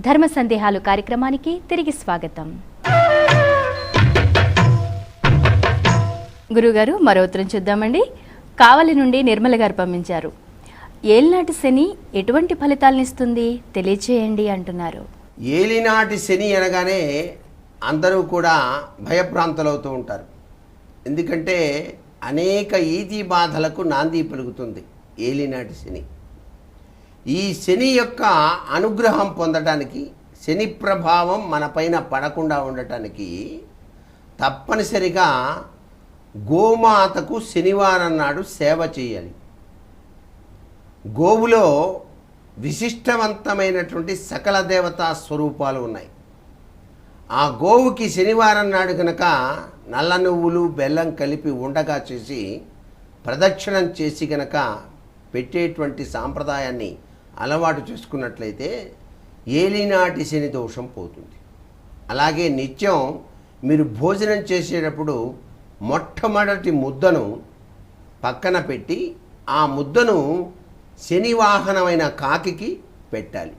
ధర్మ సందేహాలు కార్యక్రమానికి తిరిగి స్వాగతం. గురుగారు, మరో ఉత్తరం చూద్దామండి. కావలి నుండి నిర్మల గారు పంపించారు. ఏలినాటి శని ఎటువంటి ఫలితాలను ఇస్తుంది తెలియచేయండి అంటున్నారు. ఏలినాటి శని అనగానే అందరూ కూడా భయభ్రాంతులవుతూ ఉంటారు. ఎందుకంటే అనేక ఈతి బాధలకు నాంది పలుకుతుంది ఏలినాటి శని. ఈ శని యొక్క అనుగ్రహం పొందడానికి, శని ప్రభావం మనపైన పడకుండా ఉండటానికి తప్పనిసరిగా గోమాతకు శనివారం నాడు సేవ చేయాలి. గోవులో విశిష్టవంతమైనటువంటి సకల దేవతా స్వరూపాలు ఉన్నాయి. ఆ గోవుకి శనివారం నాడు కనుక నల్ల నువ్వులు బెల్లం కలిపి ఉండగా చేసి ప్రదక్షిణం చేసి కనుక పెట్టేటువంటి సాంప్రదాయాన్ని అలవాటు చేసుకున్నట్లయితే ఏలినాటి శని దోషం పోతుంది. అలాగే నిత్యం మీరు భోజనం చేసేటప్పుడు మొట్టమొదటి ముద్దను పక్కన పెట్టి ఆ ముద్దను శని వాహనమైన కాకికి పెట్టాలి.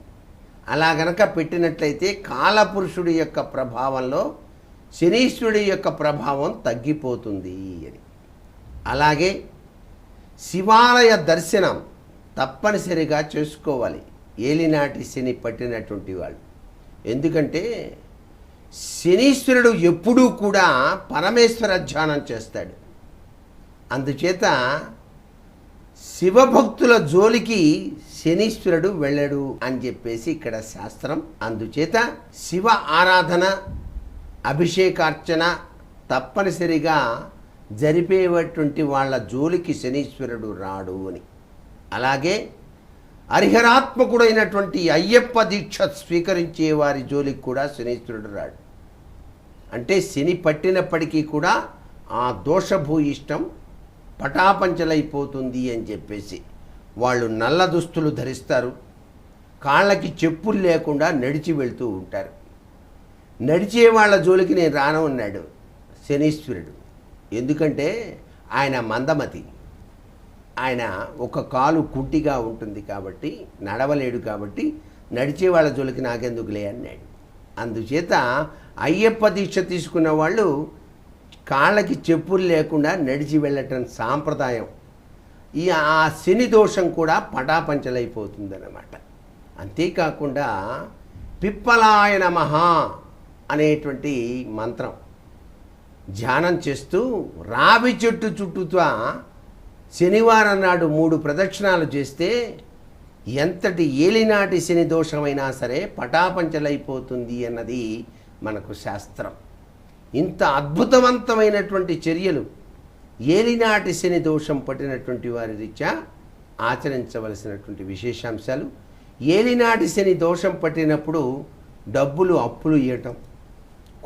అలా గనక పెట్టినట్లయితే కాలపురుషుడి యొక్క ప్రభావంలో శనీశ్వరుడి యొక్క ప్రభావం తగ్గిపోతుంది అని. అలాగే శివాలయ దర్శనం తప్పనిసరిగా చేసుకోవాలి ఏలినాటి శని పట్టినటువంటి వాళ్ళు. ఎందుకంటే శనీశ్వరుడు ఎప్పుడూ కూడా పరమేశ్వర ధ్యానం చేస్తాడు. అందుచేత శివభక్తుల జోలికి శనీశ్వరుడు వెళ్ళడు అని చెప్పేసి ఇక్కడ శాస్త్రం. అందుచేత శివ ఆరాధన, అభిషేకార్చన తప్పనిసరిగా జరిపేటువంటి వాళ్ళ జోలికి శనీశ్వరుడు రాడు అని. అలాగే హరిహరాత్మకుడైనటువంటి అయ్యప్ప దీక్ష స్వీకరించే వారి జోలికి కూడా శనీశ్వరుడు రాడు. అంటే శని పట్టినప్పటికీ కూడా ఆ దోషభూయిష్టం పటాపంచలైపోతుంది అని చెప్పేసి వాళ్ళు నల్ల దుస్తులు ధరిస్తారు, కాళ్ళకి చెప్పులు లేకుండా నడిచి వెళ్తూ ఉంటారు. నడిచే వాళ్ళ జోలికి నేను రానన్నాడు శనీశ్వరుడు. ఎందుకంటే ఆయన మందమతి, ఆయన ఒక కాలు కుంటిగా ఉంటుంది కాబట్టి నడవలేడు, కాబట్టి నడిచే వాళ్ళ జోలికి నాకెందుకులే అన్నాడు. అందుచేత అయ్యప్ప దీక్ష తీసుకున్న వాళ్ళు కాళ్ళకి చెప్పులు లేకుండా నడిచి వెళ్ళటం సాంప్రదాయం. ఆ శని దోషం కూడా పటాపంచలైపోతుందన్నమాట. అంతేకాకుండా పిప్పలాయ నమః అనేటువంటి మంత్రం ధ్యానం చేస్తూ రావి చెట్టు చుట్టూతా శనివారం నాడు 3 ప్రదక్షిణాలు చేస్తే ఎంతటి ఏలినాటి శని దోషమైనా సరే పటాపంచలైపోతుంది అన్నది మనకు శాస్త్రం. ఇంత అద్భుతవంతమైనటువంటి చర్యలు ఏలినాటి శని దోషం పట్టినటువంటి వారి రీత్యా ఆచరించవలసినటువంటి విశేషాంశాలు. ఏలినాటి శని దోషం పట్టినప్పుడు డబ్బులు అప్పులు ఇవ్వటం,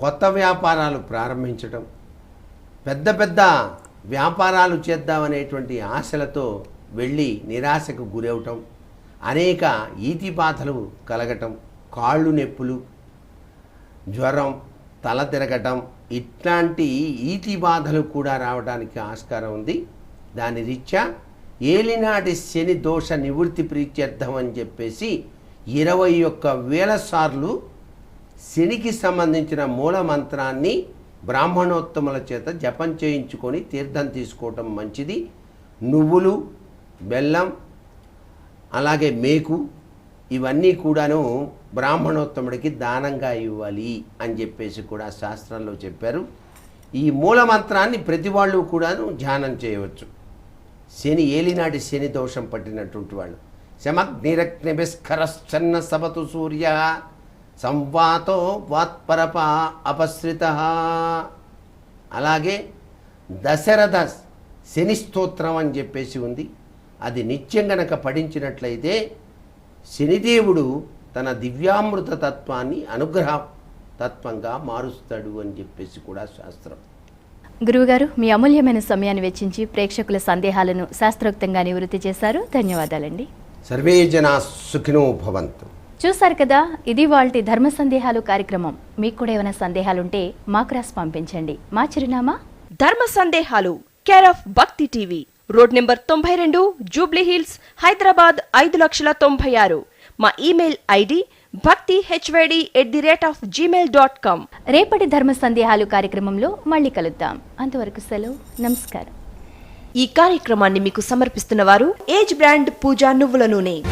కొత్త వ్యాపారాలు ప్రారంభించటం, పెద్ద పెద్ద వ్యాపారాలు చేద్దామనేటువంటి ఆశలతో వెళ్ళి నిరాశకు గురవటం, అనేక ఈతి బాధలు కలగటం, కాళ్ళు నొప్పులు, జ్వరం, తల తిరగటం, ఇట్లాంటి ఈతి బాధలు కూడా రావడానికి ఆస్కారం ఉంది. దాని రీత్యా ఏలినాటి శని దోష నివృత్తి ప్రీత్యర్థం అని చెప్పేసి 21,000 సార్లు శనికి సంబంధించిన మూల మంత్రాన్ని బ్రాహ్మణోత్తముల చేత జపం చేయించుకొని తీర్థం తీసుకోవటం మంచిది. నువ్వులు, బెల్లం, అలాగే మేకు ఇవన్నీ కూడాను బ్రాహ్మణోత్తముడికి దానంగా ఇవ్వాలి అని చెప్పేసి కూడా శాస్త్రంలో చెప్పారు. ఈ మూల మంత్రాన్ని ప్రతి వాళ్ళు కూడాను ధ్యానం చేయవచ్చు. శని ఏలినాటి శని దోషం పట్టినటువంటి వాళ్ళు శమగ్నిరగ్నిభిస్కరశ్చన్న సపతు సూర్య సంవాతో వాత్పరప అపశ్రిత. అలాగే దశరథ శని స్తోత్రం అని చెప్పేసి ఉంది. అది నిత్యం గనక పఠించినట్లయితే శనిదేవుడు తన దివ్యామృత తత్వాన్ని అనుగ్రహ తత్వంగా మారుస్తాడు అని చెప్పేసి కూడా శాస్త్రం. గురువుగారు, మీ అమూల్యమైన సమయాన్ని వెచ్చించి ప్రేక్షకుల సందేహాలను శాస్త్రోక్తంగా నివృత్తి చేశారు. ధన్యవాదాలండి. సర్వే జనా సుఖినో భవంతు. చూశారు కదా, ఇది వాల్టి ధర్మ సందేహాలు కార్యక్రమం. మీకు కూడా ఏమైనా సందేహాలుంటే మాకు రాసి పంపించండి. మా చిరునామా ధర్మ సందేహాలు, కేర్ ఆఫ్ భక్తి TV, road number 92, Jubilee hills, Hyderabad 5,96,000. మా ఇమెయిల్ ఐడి bhaktihyd@gmail.com. రేపటి ధర్మ సందేహాలు కార్యక్రమంలో మళ్ళీ కలుద్దాం. అంతవరకు సెలవు. నమస్కారం. ఈ కార్యక్రమాన్ని మీకు సమర్పిస్తున్న వారు ఏజ్ బ్రాండ్ పూజా నువ్వుల నూనె.